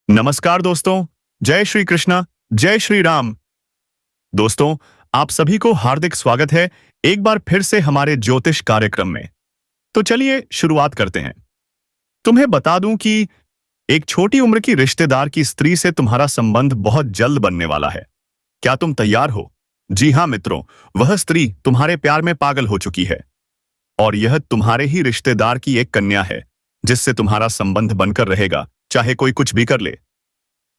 नमस्कार दोस्तों। जय श्री कृष्णा, जय श्री राम। दोस्तों, आप सभी को हार्दिक स्वागत है एक बार फिर से हमारे ज्योतिष कार्यक्रम में। तो चलिए शुरुआत करते हैं। तुम्हें बता दूं कि एक छोटी उम्र की रिश्तेदार की स्त्री से तुम्हारा संबंध बहुत जल्द बनने वाला है। क्या तुम तैयार हो? जी हाँ मित्रों, वह स्त्री तुम्हारे प्यार में पागल हो चुकी है और यह तुम्हारे ही रिश्तेदार की एक कन्या है जिससे तुम्हारा संबंध बनकर रहेगा, चाहे कोई कुछ भी कर ले।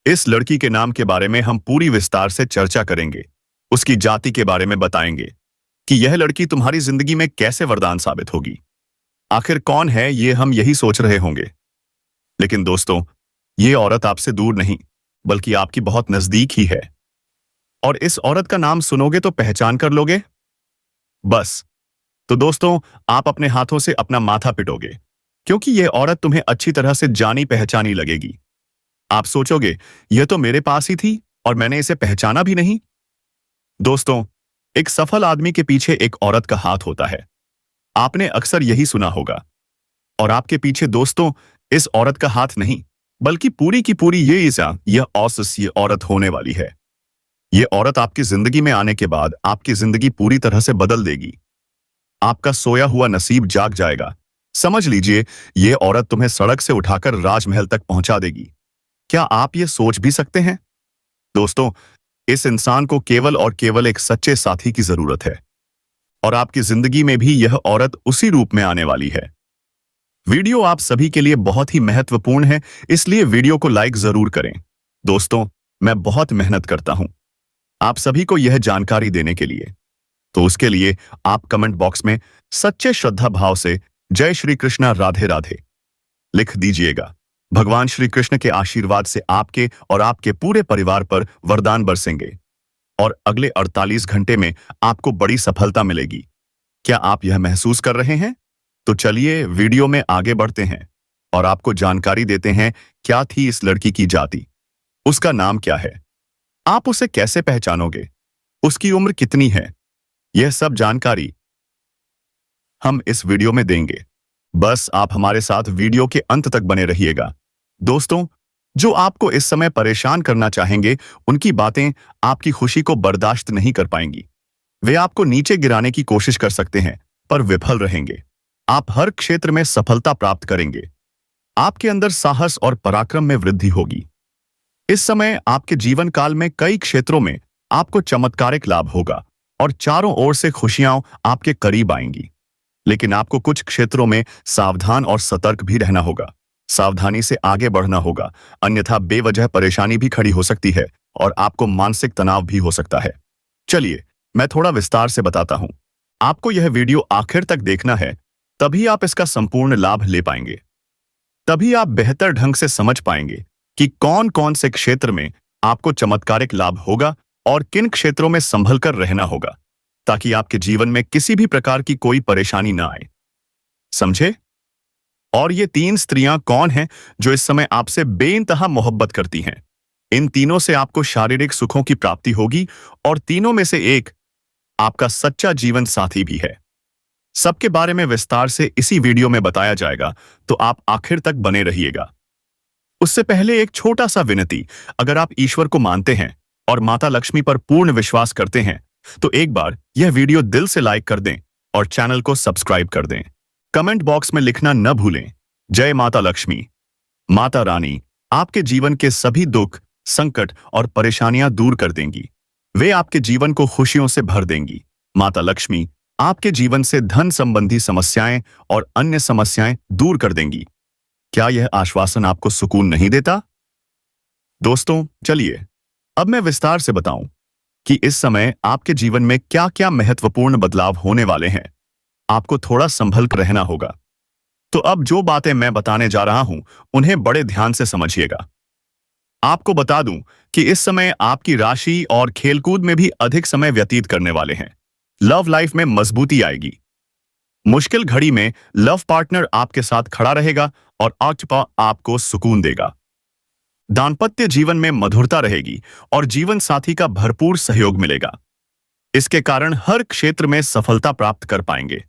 इस लड़की के नाम के बारे में हम पूरी विस्तार से चर्चा करेंगे। उसकी जाति के बारे में बताएंगे कि यह लड़की तुम्हारी जिंदगी में कैसे वरदान साबित होगी। आखिर कौन है ये हम यही सोच रहे होंगे। लेकिन दोस्तों, ये औरत आपसे दूर नहीं बल्कि आपकी बहुत नजदीक ही है। और इस औरत का नाम सुनोगे तो पहचान कर लोगे। बस, तो दोस्तों, आप अपने हाथों से अपना माथा पिटोगे क्योंकि यह औरत तुम्हें अच्छी तरह से जानी पहचानी लगेगी। आप सोचोगे, यह तो मेरे पास ही थी और मैंने इसे पहचाना भी नहीं। दोस्तों, एक सफल आदमी के पीछे एक औरत का हाथ होता है। आपने अक्सर यही सुना होगा। और आपके पीछे दोस्तों इस औरत का हाथ नहीं बल्कि पूरी की पूरी यह औरत होने वाली है। यह औरत आपकी जिंदगी में आने के बाद आपकी जिंदगी पूरी तरह से बदल देगी। आपका सोया हुआ नसीब जाग जाएगा। समझ लीजिए, यह औरत तुम्हें सड़क से उठाकर राजमहल तक पहुंचा देगी। क्या आप ये सोच भी सकते हैं? दोस्तों, इस इंसान को केवल और केवल एक सच्चे साथी की जरूरत है और आपकी जिंदगी में भी यह औरत उसी रूप में आने वाली है। वीडियो आप सभी के लिए बहुत ही महत्वपूर्ण है, इसलिए वीडियो को लाइक जरूर करें। दोस्तों, मैं बहुत मेहनत करता हूं आप सभी को यह जानकारी देने के लिए, तो उसके लिए आप कमेंट बॉक्स में सच्चे श्रद्धा भाव से जय श्री कृष्णा राधे राधे लिख दीजिएगा। भगवान श्री कृष्ण के आशीर्वाद से आपके और आपके पूरे परिवार पर वरदान बरसेंगे और अगले 48 घंटे में आपको बड़ी सफलता मिलेगी। क्या आप यह महसूस कर रहे हैं? तो चलिए वीडियो में आगे बढ़ते हैं और आपको जानकारी देते हैं क्या थी इस लड़की की जाति, उसका नाम क्या है, आप उसे कैसे पहचानोगे, उसकी उम्र कितनी है। यह सब जानकारी हम इस वीडियो में देंगे। बस आप हमारे साथ वीडियो के अंत तक बने रहिएगा। दोस्तों, जो आपको इस समय परेशान करना चाहेंगे, उनकी बातें आपकी खुशी को बर्दाश्त नहीं कर पाएंगी। वे आपको नीचे गिराने की कोशिश कर सकते हैं पर विफल रहेंगे। आप हर क्षेत्र में सफलता प्राप्त करेंगे। आपके अंदर साहस और पराक्रम में वृद्धि होगी। इस समय आपके जीवन काल में कई क्षेत्रों में आपको चमत्कारिक लाभ होगा और चारों ओर से खुशियां आपके करीब आएंगी। लेकिन आपको कुछ क्षेत्रों में सावधान और सतर्क भी रहना होगा। सावधानी से आगे बढ़ना होगा, अन्यथा बेवजह परेशानी भी खड़ी हो सकती है और आपको मानसिक तनाव भी हो सकता है। चलिए, मैं थोड़ा विस्तार से बताता हूं। आपको यह वीडियो आखिर तक देखना है, तभी आप इसका संपूर्ण लाभ ले पाएंगे। तभी आप बेहतर ढंग से समझ पाएंगे कि कौन कौन से क्षेत्र में आपको चमत्कारिक लाभ होगा और किन क्षेत्रों में संभल कर रहना होगा, ताकि आपके जीवन में किसी भी प्रकार की कोई परेशानी ना आए। समझे? और ये 3 स्त्रियां कौन हैं जो इस समय आपसे बेइंतहा मोहब्बत करती हैं? इन तीनों से आपको शारीरिक सुखों की प्राप्ति होगी और तीनों में से एक आपका सच्चा जीवन साथी भी है। सबके बारे में विस्तार से इसी वीडियो में बताया जाएगा, तो आप आखिर तक बने रहिएगा। उससे पहले एक छोटा सा विनती, अगर आप ईश्वर को मानते हैं और माता लक्ष्मी पर पूर्ण विश्वास करते हैं, तो एक बार यह वीडियो दिल से लाइक कर दें और चैनल को सब्सक्राइब कर दें। कमेंट बॉक्स में लिखना न भूलें, जय माता लक्ष्मी। माता रानी आपके जीवन के सभी दुख, संकट और परेशानियां दूर कर देंगी। वे आपके जीवन को खुशियों से भर देंगी। माता लक्ष्मी आपके जीवन से धन संबंधी समस्याएं और अन्य समस्याएं दूर कर देंगी। क्या यह आश्वासन आपको सुकून नहीं देता? दोस्तों, चलिए अब मैं विस्तार से बताऊं कि इस समय आपके जीवन में क्या क्या महत्वपूर्ण बदलाव होने वाले हैं। आपको थोड़ा संभल कर रहना होगा। तो अब जो बातें मैं बताने जा रहा हूं, उन्हें बड़े ध्यान से समझिएगा। आपको बता दूं कि इस समय आपकी राशि और खेलकूद में भी अधिक समय व्यतीत करने वाले हैं। लव लाइफ में मजबूती आएगी। मुश्किल घड़ी में लव पार्टनर आपके साथ खड़ा रहेगा और आपको सुकून देगा। दाम्पत्य जीवन में मधुरता रहेगी और जीवन साथी का भरपूर सहयोग मिलेगा। इसके कारण हर क्षेत्र में सफलता प्राप्त कर पाएंगे।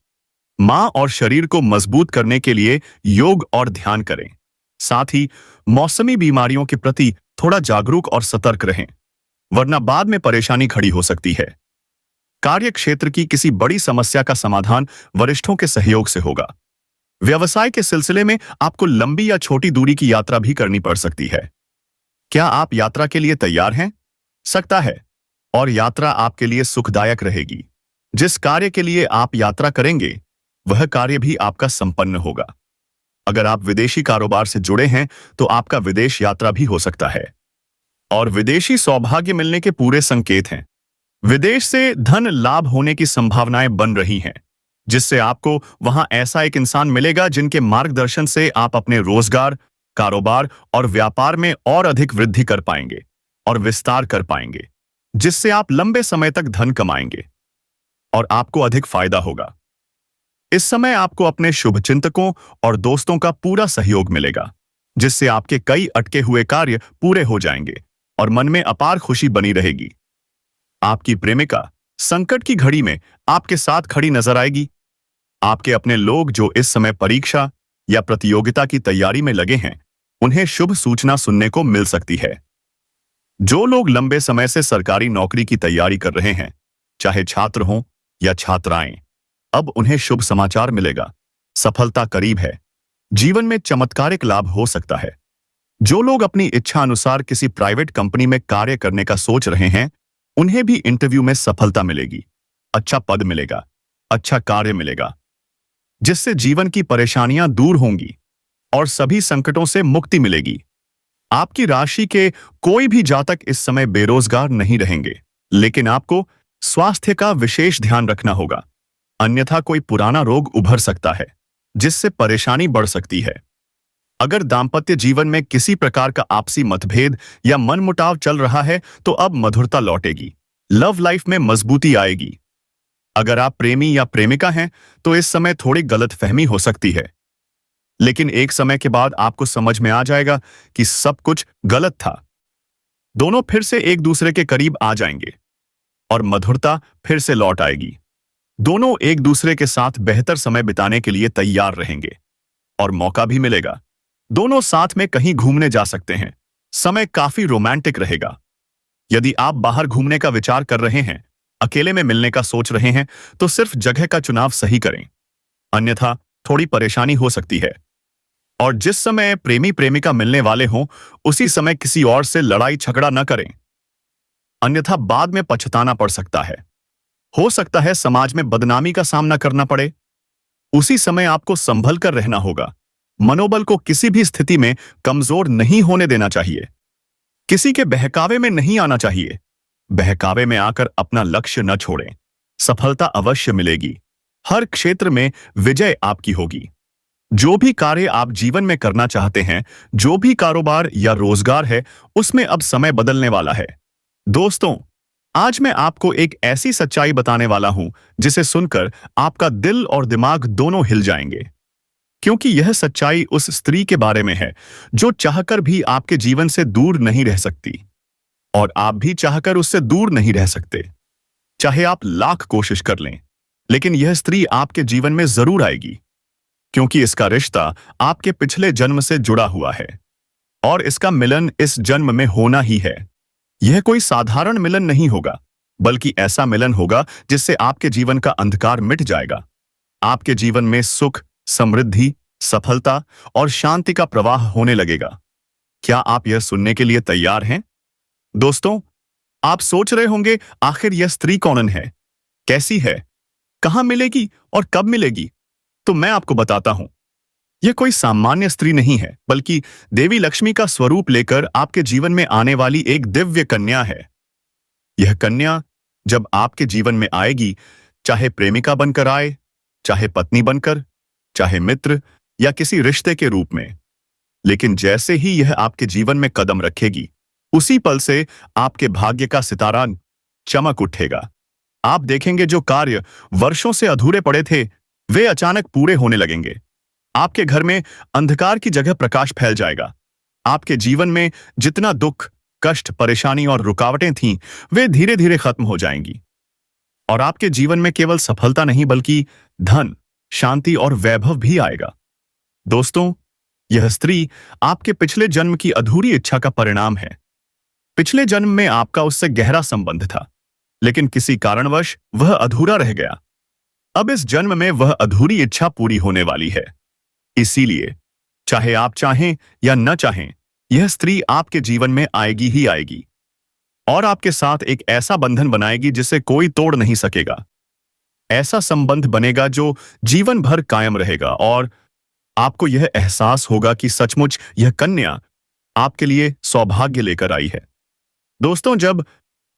मां और शरीर को मजबूत करने के लिए योग और ध्यान करें। साथ ही मौसमी बीमारियों के प्रति थोड़ा जागरूक और सतर्क रहें, वरना बाद में परेशानी खड़ी हो सकती है। कार्य क्षेत्र की किसी बड़ी समस्या का समाधान वरिष्ठों के सहयोग से होगा। व्यवसाय के सिलसिले में आपको लंबी या छोटी दूरी की यात्रा भी करनी पड़ सकती है। क्या आप यात्रा के लिए तैयार हैं? सकता है, और यात्रा आपके लिए सुखदायक रहेगी। जिस कार्य के लिए आप यात्रा करेंगे, वह कार्य भी आपका संपन्न होगा। अगर आप विदेशी कारोबार से जुड़े हैं, तो आपका विदेश यात्रा भी हो सकता है, और विदेशी सौभाग्य मिलने के पूरे संकेत हैं। विदेश से धन लाभ होने की संभावनाएं बन रही हैं, जिससे आपको वहां ऐसा एक इंसान मिलेगा जिनके मार्गदर्शन से आप अपने रोजगार, कारोबार और व्यापार में और अधिक वृद्धि कर पाएंगे और विस्तार कर पाएंगे, जिससे आप लंबे समय तक धन कमाएंगे और आपको अधिक फायदा होगा। इस समय आपको अपने शुभचिंतकों और दोस्तों का पूरा सहयोग मिलेगा, जिससे आपके कई अटके हुए कार्य पूरे हो जाएंगे और मन में अपार खुशी बनी रहेगी। आपकी प्रेमिका संकट की घड़ी में आपके साथ खड़ी नजर आएगी। आपके अपने लोग जो इस समय परीक्षा या प्रतियोगिता की तैयारी में लगे हैं, उन्हें शुभ सूचना सुनने को मिल सकती है। जो लोग लंबे समय से सरकारी नौकरी की तैयारी कर रहे हैं, चाहे छात्र हों या छात्राएं, अब उन्हें शुभ समाचार मिलेगा। सफलता करीब है। जीवन में चमत्कारिक लाभ हो सकता है। जो लोग अपनी इच्छा अनुसार किसी प्राइवेट कंपनी में कार्य करने का सोच रहे हैं, उन्हें भी इंटरव्यू में सफलता मिलेगी। अच्छा पद मिलेगा, अच्छा कार्य मिलेगा, जिससे जीवन की परेशानियां दूर होंगी और सभी संकटों से मुक्ति मिलेगी। आपकी राशि के कोई भी जातक इस समय बेरोजगार नहीं रहेंगे, लेकिन आपको स्वास्थ्य का विशेष ध्यान रखना होगा, अन्यथा कोई पुराना रोग उभर सकता है, जिससे परेशानी बढ़ सकती है। अगर दांपत्य जीवन में किसी प्रकार का आपसी मतभेद या मनमुटाव चल रहा है, तो अब मधुरता लौटेगी, लव लाइफ में मजबूती आएगी। अगर आप प्रेमी या प्रेमिका हैं, तो इस समय थोड़ी गलतफहमी हो सकती है, लेकिन एक समय के बाद आपको समझ में आ जाएगा कि सब कुछ गलत था। दोनों फिर से एक दूसरे के करीब आ जाएंगे और मधुरता फिर से लौट आएगी। दोनों एक दूसरे के साथ बेहतर समय बिताने के लिए तैयार रहेंगे और मौका भी मिलेगा। दोनों साथ में कहीं घूमने जा सकते हैं। समय काफी रोमांटिक रहेगा। यदि आप बाहर घूमने का विचार कर रहे हैं, अकेले में मिलने का सोच रहे हैं, तो सिर्फ जगह का चुनाव सही करें, अन्यथा थोड़ी परेशानी हो सकती है। और जिस समय प्रेमी प्रेमिका मिलने वाले हों, उसी समय किसी और से लड़ाई झगड़ा न करें, अन्यथा बाद में पछताना पड़ सकता है। हो सकता है समाज में बदनामी का सामना करना पड़े। उसी समय आपको संभल कर रहना होगा। मनोबल को किसी भी स्थिति में कमजोर नहीं होने देना चाहिए। किसी के बहकावे में नहीं आना चाहिए। बहकावे में आकर अपना लक्ष्य न छोड़ें। सफलता अवश्य मिलेगी। हर क्षेत्र में विजय आपकी होगी। जो भी कार्य आप जीवन में करना चाहते हैं, जो भी कारोबार या रोजगार है, उसमें अब समय बदलने वाला है। दोस्तों, आज मैं आपको एक ऐसी सच्चाई बताने वाला हूं, जिसे सुनकर आपका दिल और दिमाग दोनों हिल जाएंगे। क्योंकि यह सच्चाई उस स्त्री के बारे में है, जो चाहकर भी आपके जीवन से दूर नहीं रह सकती, और आप भी चाहकर उससे दूर नहीं रह सकते। चाहे आप लाख कोशिश कर लें, लेकिन यह स्त्री आपके जीवन में जरूर आएगी, क्योंकि इसका रिश्ता आपके पिछले जन्म से जुड़ा हुआ है, और इसका मिलन इस जन्म में होना ही है। यह कोई साधारण मिलन नहीं होगा, बल्कि ऐसा मिलन होगा जिससे आपके जीवन का अंधकार मिट जाएगा। आपके जीवन में सुख, समृद्धि, सफलता और शांति का प्रवाह होने लगेगा। क्या आप यह सुनने के लिए तैयार हैं? दोस्तों, आप सोच रहे होंगे, आखिर यह स्त्री कौन है, कैसी है, कहां मिलेगी और कब मिलेगी? तो मैं आपको बताता हूं। यह कोई सामान्य स्त्री नहीं है, बल्कि देवी लक्ष्मी का स्वरूप लेकर आपके जीवन में आने वाली एक दिव्य कन्या है। यह कन्या जब आपके जीवन में आएगी, चाहे प्रेमिका बनकर आए, चाहे पत्नी बनकर, चाहे मित्र या किसी रिश्ते के रूप में, लेकिन जैसे ही यह आपके जीवन में कदम रखेगी, उसी पल से आपके भाग्य का सितारा चमक उठेगा। आप देखेंगे जो कार्य वर्षों से अधूरे पड़े थे, वे अचानक पूरे होने लगेंगे। आपके घर में अंधकार की जगह प्रकाश फैल जाएगा। आपके जीवन में जितना दुख, कष्ट, परेशानी और रुकावटें थीं, वे धीरे धीरे खत्म हो जाएंगी, और आपके जीवन में केवल सफलता नहीं, बल्कि धन, शांति और वैभव भी आएगा। दोस्तों, यह स्त्री आपके पिछले जन्म की अधूरी इच्छा का परिणाम है। पिछले जन्म में आपका उससे गहरा संबंध था, लेकिन किसी कारणवश वह अधूरा रह गया। अब इस जन्म में वह अधूरी इच्छा पूरी होने वाली है। इसीलिए चाहे आप चाहें या न चाहें, यह स्त्री आपके जीवन में आएगी ही आएगी और आपके साथ एक ऐसा बंधन बनाएगी जिसे कोई तोड़ नहीं सकेगा। ऐसा संबंध बनेगा जो जीवन भर कायम रहेगा और आपको यह एहसास होगा कि सचमुच यह कन्या आपके लिए सौभाग्य लेकर आई है। दोस्तों, जब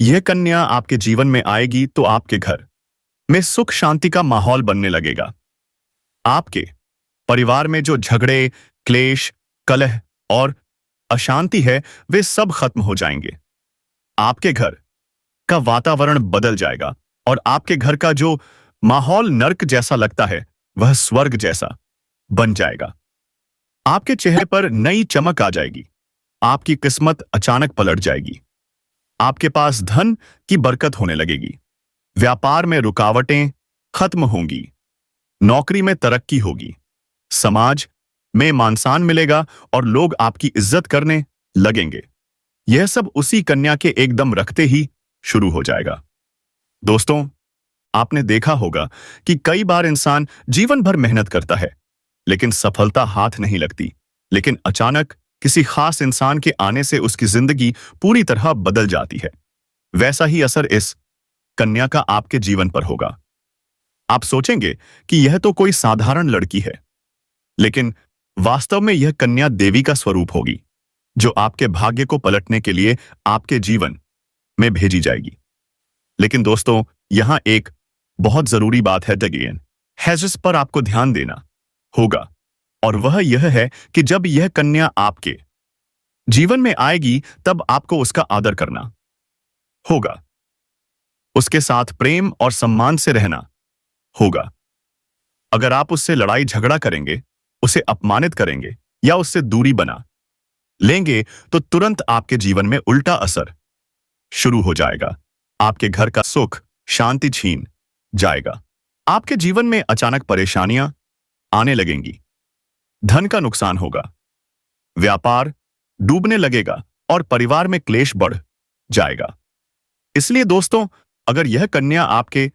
यह कन्या आपके जीवन में आएगी तो आपके घर में सुख शांति का माहौल बनने लगेगा। आपके परिवार में जो झगड़े, क्लेश, कलह और अशांति है, वे सब खत्म हो जाएंगे। आपके घर का वातावरण बदल जाएगा और आपके घर का जो माहौल नर्क जैसा लगता है, वह स्वर्ग जैसा बन जाएगा। आपके चेहरे पर नई चमक आ जाएगी। आपकी किस्मत अचानक पलट जाएगी। आपके पास धन की बरकत होने लगेगी। व्यापार में रुकावटें खत्म होंगी। नौकरी में तरक्की होगी। समाज में मान सम्मान मिलेगा और लोग आपकी इज्जत करने लगेंगे। यह सब उसी कन्या के एकदम रखते ही शुरू हो जाएगा। दोस्तों, आपने देखा होगा कि कई बार इंसान जीवन भर मेहनत करता है, लेकिन सफलता हाथ नहीं लगती। लेकिन अचानक किसी खास इंसान के आने से उसकी जिंदगी पूरी तरह बदल जाती है। वैसा ही असर इस कन्या का आपके जीवन पर होगा। आप सोचेंगे कि यह तो कोई साधारण लड़की है, लेकिन वास्तव में यह कन्या देवी का स्वरूप होगी, जो आपके भाग्य को पलटने के लिए आपके जीवन में भेजी जाएगी। लेकिन दोस्तों, यहां एक बहुत जरूरी बात है जिस पर आपको ध्यान देना होगा, और वह यह है कि जब यह कन्या आपके जीवन में आएगी, तब आपको उसका आदर करना होगा। उसके साथ प्रेम और सम्मान से रहना होगा। अगर आप उससे लड़ाई झगड़ा करेंगे, उसे अपमानित करेंगे या उससे दूरी बना लेंगे, तो तुरंत आपके जीवन में उल्टा असर शुरू हो जाएगा। आपके घर का सुख शांति छीन जाएगा। आपके जीवन में अचानक परेशानियां आने लगेंगी। धन का नुकसान होगा। व्यापार डूबने लगेगा और परिवार में क्लेश बढ़ जाएगा। इसलिए दोस्तों, अगर यह कन्या आपके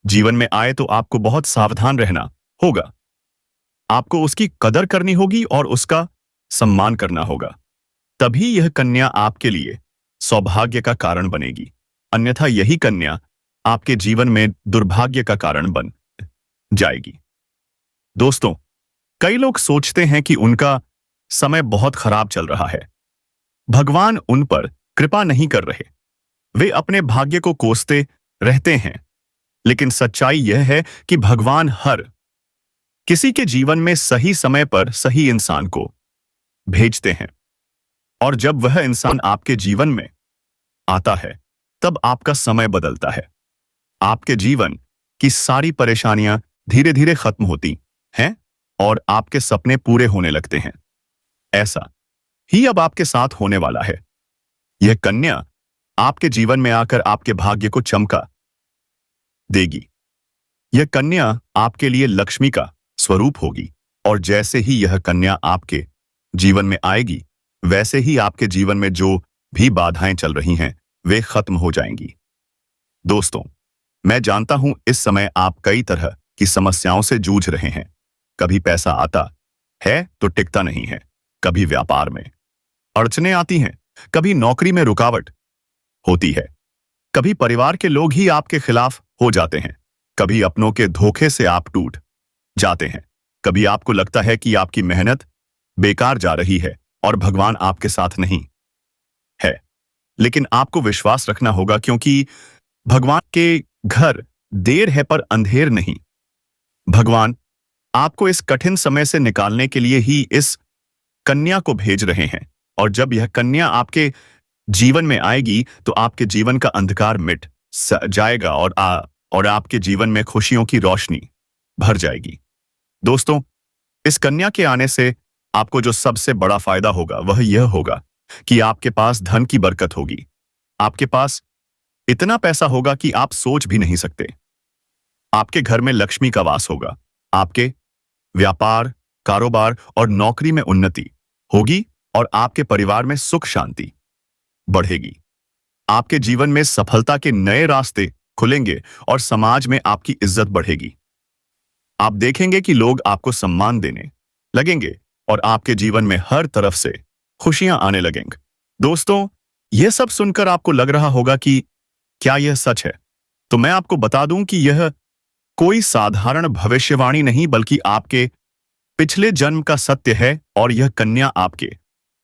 जीवन में आए तो आपको बहुत सावधान रहना होगा। आपको उसकी कदर करनी होगी और उसका सम्मान करना होगा। तभी यह कन्या आपके लिए सौभाग्य का कारण बनेगी। अन्यथा यही कन्या आपके जीवन में दुर्भाग्य का कारण बन जाएगी। दोस्तों, कई लोग सोचते हैं कि उनका समय बहुत खराब चल रहा है, भगवान उन पर कृपा नहीं कर रहे, वे अपने भाग्य को कोसते रहते हैं। लेकिन सच्चाई यह है कि भगवान हर किसी के जीवन में सही समय पर सही इंसान को भेजते हैं, और जब वह इंसान आपके जीवन में आता है, तब आपका समय बदलता है। आपके जीवन की सारी परेशानियां धीरे धीरे खत्म होती हैं और आपके सपने पूरे होने लगते हैं। ऐसा ही अब आपके साथ होने वाला है। यह कन्या आपके जीवन में आकर आपके भाग्य को चमका देगी। यह कन्या आपके लिए लक्ष्मी का स्वरूप होगी, और जैसे ही यह कन्या आपके जीवन में आएगी, वैसे ही आपके जीवन में जो भी बाधाएं चल रही हैं, वे खत्म हो जाएंगी। दोस्तों, मैं जानता हूं इस समय आप कई तरह की समस्याओं से जूझ रहे हैं। कभी पैसा आता है तो टिकता नहीं है, कभी व्यापार में अड़चनें आती हैं, कभी नौकरी में रुकावट होती है, कभी परिवार के लोग ही आपके खिलाफ हो जाते हैं, कभी अपनों के धोखे से आप टूट जाते हैं, कभी आपको लगता है कि आपकी मेहनत बेकार जा रही है और भगवान आपके साथ नहीं है। लेकिन आपको विश्वास रखना होगा, क्योंकि भगवान के घर देर है पर अंधेर नहीं। भगवान आपको इस कठिन समय से निकालने के लिए ही इस कन्या को भेज रहे हैं, और जब यह कन्या आपके जीवन में आएगी तो आपके जीवन का अंधकार मिट जाएगा और आपके जीवन में खुशियों की रोशनी भर जाएगी। दोस्तों, इस कन्या के आने से आपको जो सबसे बड़ा फायदा होगा वह यह होगा कि आपके पास धन की बरकत होगी। आपके पास इतना पैसा होगा कि आप सोच भी नहीं सकते। आपके घर में लक्ष्मी का वास होगा। आपके व्यापार कारोबार और नौकरी में उन्नति होगी और आपके परिवार में सुख शांति बढ़ेगी। आपके जीवन में सफलता के नए रास्ते खुलेंगे और समाज में आपकी इज्जत बढ़ेगी। आप देखेंगे कि लोग आपको सम्मान देने लगेंगे और आपके जीवन में हर तरफ से खुशियां आने लगेंगी। दोस्तों, यह सब सुनकर आपको लग रहा होगा कि क्या यह सच है? तो मैं आपको बता दूं कि यह कोई साधारण भविष्यवाणी नहीं बल्कि आपके पिछले जन्म का सत्य है और यह कन्या आपके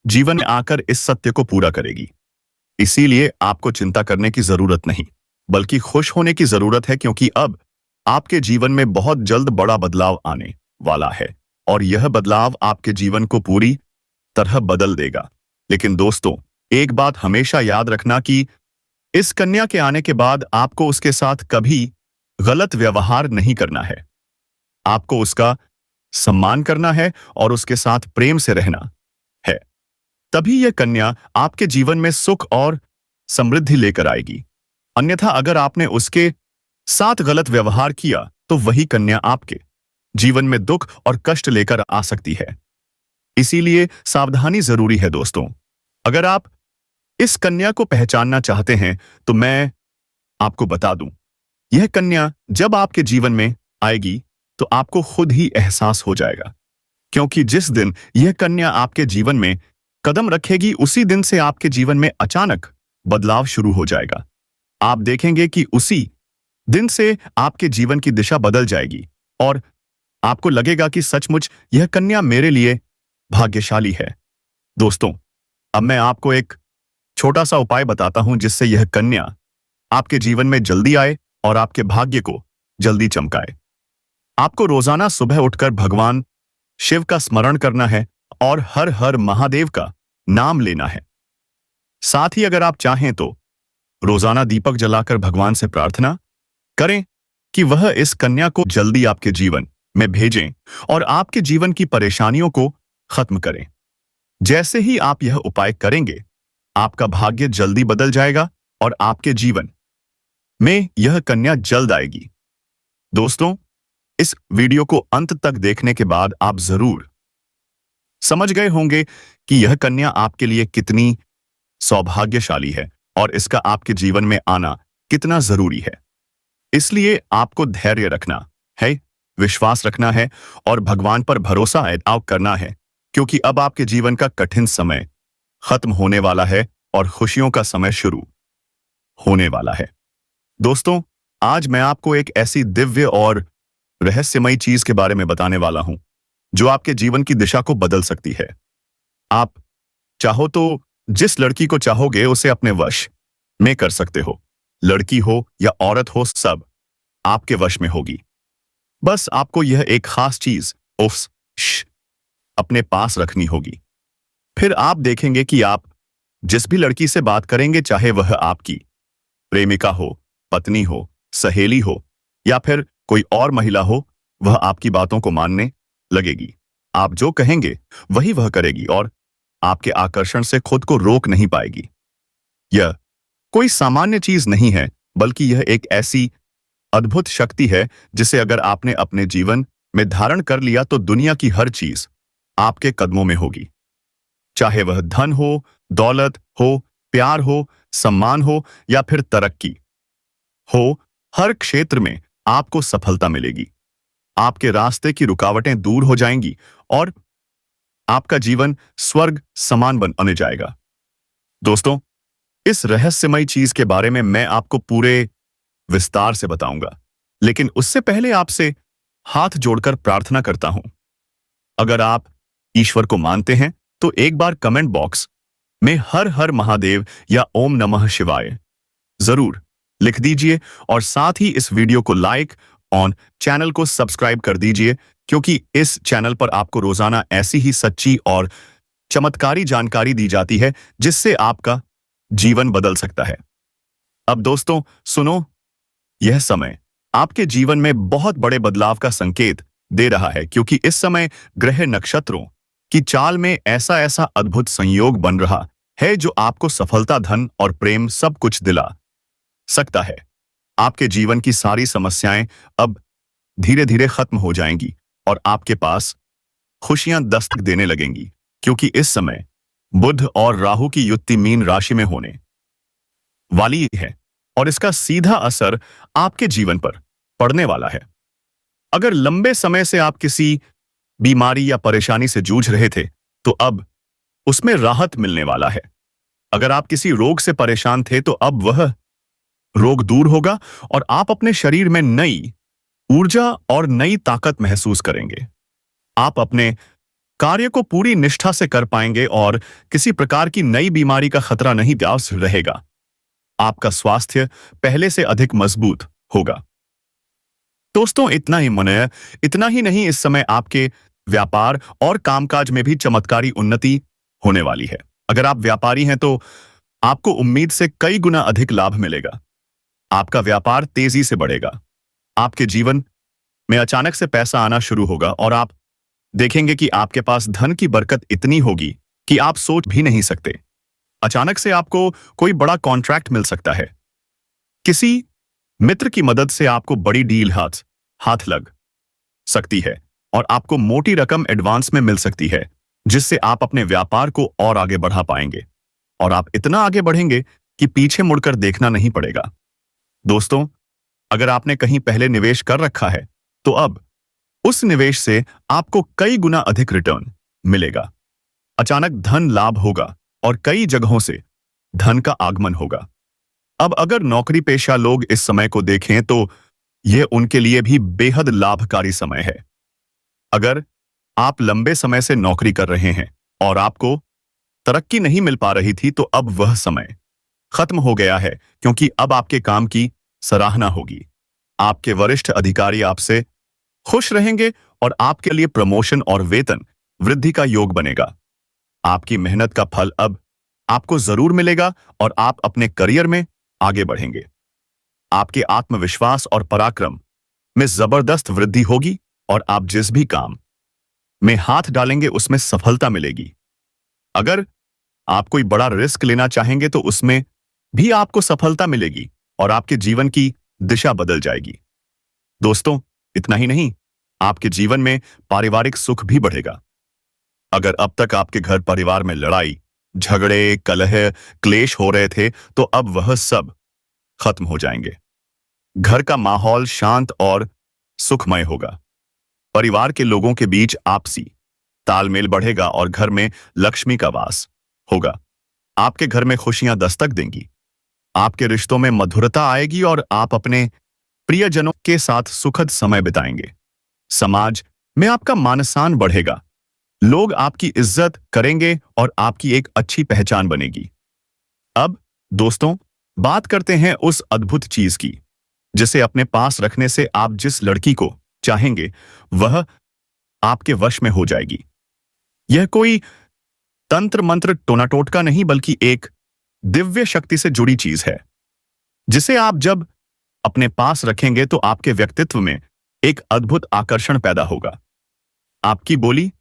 जीवन में आकर इस सत्य को पूरा करेगी। इसीलिए आपको चिंता करने की जरूरत नहीं, बल्कि खुश होने की जरूरत है, क्योंकि अब आपके जीवन में बहुत जल्द बड़ा बदलाव आने वाला है और यह बदलाव आपके जीवन को पूरी तरह बदल देगा। लेकिन दोस्तों, एक बात हमेशा याद रखना कि इस कन्या के आने के बाद आपको उसके साथ कभी गलत व्यवहार नहीं करना है। आपको उसका सम्मान करना है और उसके साथ प्रेम से रहना है। तभी यह कन्या आपके जीवन में सुख और समृद्धि लेकर आएगी। अन्यथा अगर आपने उसके साथ गलत व्यवहार किया तो वही कन्या आपके जीवन में दुख और कष्ट लेकर आ सकती है। इसीलिए सावधानी जरूरी है दोस्तों। अगर आप इस कन्या को पहचानना चाहते हैं तो मैं आपको बता दूं, यह कन्या जब आपके जीवन में आएगी तो आपको खुद ही एहसास हो जाएगा, क्योंकि जिस दिन यह कन्या आपके जीवन में कदम रखेगी उसी दिन से आपके जीवन में अचानक बदलाव शुरू हो जाएगा। आप देखेंगे कि उसी दिन से आपके जीवन की दिशा बदल जाएगी और आपको लगेगा कि सचमुच यह कन्या मेरे लिए भाग्यशाली है। दोस्तों, अब मैं आपको एक छोटा सा उपाय बताता हूं जिससे यह कन्या आपके जीवन में जल्दी आए और आपके भाग्य को जल्दी चमकाए। आपको रोजाना सुबह उठकर भगवान शिव का स्मरण करना है और हर हर महादेव का नाम लेना है। साथ ही अगर आप चाहें तो रोजाना दीपक जलाकर भगवान से प्रार्थना करें कि वह इस कन्या को जल्दी आपके जीवन में भेजें और आपके जीवन की परेशानियों को खत्म करें। जैसे ही आप यह उपाय करेंगे, आपका भाग्य जल्दी बदल जाएगा और आपके जीवन में यह कन्या जल्द आएगी। दोस्तों, इस वीडियो को अंत तक देखने के बाद आप जरूर समझ गए होंगे कि यह कन्या आपके लिए कितनी सौभाग्यशाली है और इसका आपके जीवन में आना कितना जरूरी है। इसलिए आपको धैर्य रखना है, विश्वास रखना है और भगवान पर भरोसा करना है, क्योंकि अब आपके जीवन का कठिन समय खत्म होने वाला है और खुशियों का समय शुरू होने वाला है। दोस्तों, आज मैं आपको एक ऐसी दिव्य और रहस्यमयी चीज के बारे में बताने वाला हूं जो आपके जीवन की दिशा को बदल सकती है। आप चाहो तो जिस लड़की को चाहोगे उसे अपने वश में कर सकते हो। लड़की हो या औरत हो, सब आपके वश में होगी। बस आपको यह एक खास चीज अपने पास रखनी होगी। फिर आप देखेंगे कि आप जिस भी लड़की से बात करेंगे, चाहे वह आपकी प्रेमिका हो, पत्नी हो, सहेली हो या फिर कोई और महिला हो, वह आपकी बातों को मानने लगेगी। आप जो कहेंगे वही वह करेगी और आपके आकर्षण से खुद को रोक नहीं पाएगी। यह कोई सामान्य चीज नहीं है, बल्कि यह एक ऐसी अद्भुत शक्ति है जिसे अगर आपने अपने जीवन में धारण कर लिया तो दुनिया की हर चीज आपके कदमों में होगी। चाहे वह धन हो, दौलत हो, प्यार हो, सम्मान हो या फिर तरक्की हो, हर क्षेत्र में आपको सफलता मिलेगी। आपके रास्ते की रुकावटें दूर हो जाएंगी और आपका जीवन स्वर्ग समान बन जाएगा। दोस्तों, इस रहस्यमयी चीज के बारे में मैं आपको पूरे विस्तार से बताऊंगा, लेकिन उससे पहले आपसे हाथ जोड़कर प्रार्थना करता हूं। अगर आप ईश्वर को मानते हैं तो एक बार कमेंट बॉक्स में हर हर महादेव या ओम नमः शिवाय जरूर लिख दीजिए और साथ ही इस वीडियो को लाइक और चैनल को सब्सक्राइब कर दीजिए, क्योंकि इस चैनल पर आपको रोजाना ऐसी ही सच्ची और चमत्कारी जानकारी दी जाती है जिससे आपका जीवन बदल सकता है। अब दोस्तों सुनो, यह समय आपके जीवन में बहुत बड़े बदलाव का संकेत दे रहा है, क्योंकि इस समय ग्रह नक्षत्रों की चाल में ऐसा ऐसा अद्भुत संयोग बन रहा है जो आपको सफलता, धन और प्रेम सब कुछ दिला सकता है। आपके जीवन की सारी समस्याएं अब धीरे धीरे खत्म हो जाएंगी और आपके पास खुशियां दस्तक देने लगेंगी, क्योंकि इस समय बुध और राहु की युति मीन राशि में होने वाली है और इसका सीधा असर आपके जीवन पर पड़ने वाला है। अगर लंबे समय से आप किसी बीमारी या परेशानी से जूझ रहे थे, तो अब उसमें राहत मिलने वाला है। अगर आप किसी रोग से परेशान थे, तो अब वह रोग दूर होगा और आप अपने शरीर में नई ऊर्जा और नई ताकत महसूस करेंगे। आप अपने कार्य को पूरी निष्ठा से कर पाएंगे और किसी प्रकार की नई बीमारी का खतरा नहीं व्याप्त रहेगा। आपका स्वास्थ्य पहले से अधिक मजबूत होगा। दोस्तों, इतना ही नहीं, इस समय आपके व्यापार और कामकाज में भी चमत्कारी उन्नति होने वाली है। अगर आप व्यापारी हैं तो आपको उम्मीद से कई गुना अधिक लाभ मिलेगा। आपका व्यापार तेजी से बढ़ेगा। आपके जीवन में अचानक से पैसा आना शुरू होगा और आप देखेंगे कि आपके पास धन की बरकत इतनी होगी कि आप सोच भी नहीं सकते। अचानक से आपको कोई बड़ा कॉन्ट्रैक्ट मिल सकता है। किसी मित्र की मदद से आपको बड़ी डील हाथ लग सकती है और आपको मोटी रकम एडवांस में मिल सकती है, जिससे आप अपने व्यापार को और आगे बढ़ा पाएंगे और आप इतना आगे बढ़ेंगे कि पीछे मुड़कर देखना नहीं पड़ेगा। दोस्तों, अगर आपने कहीं पहले निवेश कर रखा है, तो अब उस निवेश से आपको कई गुना अधिक रिटर्न मिलेगा। अचानक धन लाभ होगा और कई जगहों से धन का आगमन होगा। अब अगर नौकरी पेशा लोग इस समय को देखें, तो यह उनके लिए भी बेहद लाभकारी समय है। अगर आप लंबे समय से नौकरी कर रहे हैं और आपको तरक्की नहीं मिल पा रही थी, तो अब वह समय खत्म हो गया है, क्योंकि अब आपके काम की सराहना होगी। आपके वरिष्ठ अधिकारी आपसे खुश रहेंगे और आपके लिए प्रमोशन और वेतन वृद्धि का योग बनेगा। आपकी मेहनत का फल अब आपको जरूर मिलेगा और आप अपने करियर में आगे बढ़ेंगे। आपके आत्मविश्वास और पराक्रम में जबरदस्त वृद्धि होगी और आप जिस भी काम में हाथ डालेंगे उसमें सफलता मिलेगी। अगर आप कोई बड़ा रिस्क लेना चाहेंगे, तो उसमें भी आपको सफलता मिलेगी और आपके जीवन की दिशा बदल जाएगी। दोस्तों, इतना ही नहीं, आपके जीवन में पारिवारिक सुख भी बढ़ेगा। अगर अब तक आपके घर परिवार में लड़ाई, झगड़े, कलह, क्लेश हो रहे थे, तो अब वह सब खत्म हो जाएंगे। घर का माहौल शांत और सुखमय होगा। परिवार के लोगों के बीच आपसी तालमेल बढ़ेगा और घर में लक्ष्मी का वास होगा। आपके घर में खुशियां दस्तक देंगी। आपके रिश्तों में मधुरता आएगी और आप अपने प्रियजनों के साथ सुखद समय बिताएंगे। समाज में आपका मान-सम्मान बढ़ेगा। लोग आपकी इज्जत करेंगे और आपकी एक अच्छी पहचान बनेगी। अब दोस्तों, बात करते हैं उस अद्भुत चीज की, जिसे अपने पास रखने से आप जिस लड़की को चाहेंगे, वह आपके वश में हो जाएगी। यह कोई तंत्र मंत्र टोना टोटका नहीं, बल्कि एक दिव्य शक्ति से जुड़ी चीज है, जिसे आप जब अपने पास रखेंगे तो आपके व्यक्तित्व में एक अद्भुत आकर्षण पैदा होगा। आपकी बोली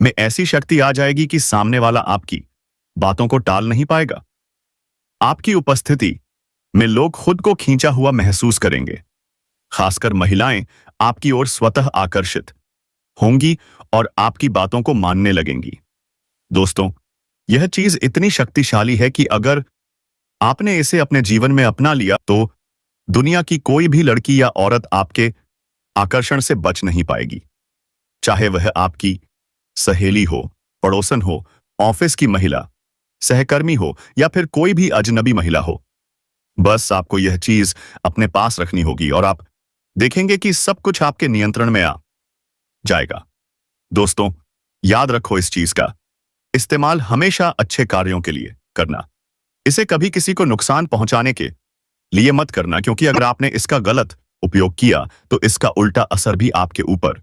में ऐसी शक्ति आ जाएगी कि सामने वाला आपकी बातों को टाल नहीं पाएगा। आपकी उपस्थिति में लोग खुद को खींचा हुआ महसूस करेंगे। खासकर महिलाएं आपकी ओर स्वतः आकर्षित होंगी और आपकी बातों को मानने लगेंगी। दोस्तों, यह चीज इतनी शक्तिशाली है कि अगर आपने इसे अपने जीवन में अपना लिया, तो दुनिया की कोई भी लड़की या औरत आपके आकर्षण से बच नहीं पाएगी। चाहे वह आपकी सहेली हो, पड़ोसन हो, ऑफिस की महिला, सहकर्मी हो या फिर कोई भी अजनबी महिला हो। बस आपको यह चीज अपने पास रखनी होगी और आप देखेंगे कि सब कुछ आपके नियंत्रण में आ जाएगा। दोस्तों, याद रखो, इस चीज का इस्तेमाल हमेशा अच्छे कार्यों के लिए करना। इसे कभी किसी को नुकसान पहुंचाने के लिए मत करना, क्योंकि अगर आपने इसका गलत उपयोग किया तो इसका उल्टा असर भी आपके ऊपर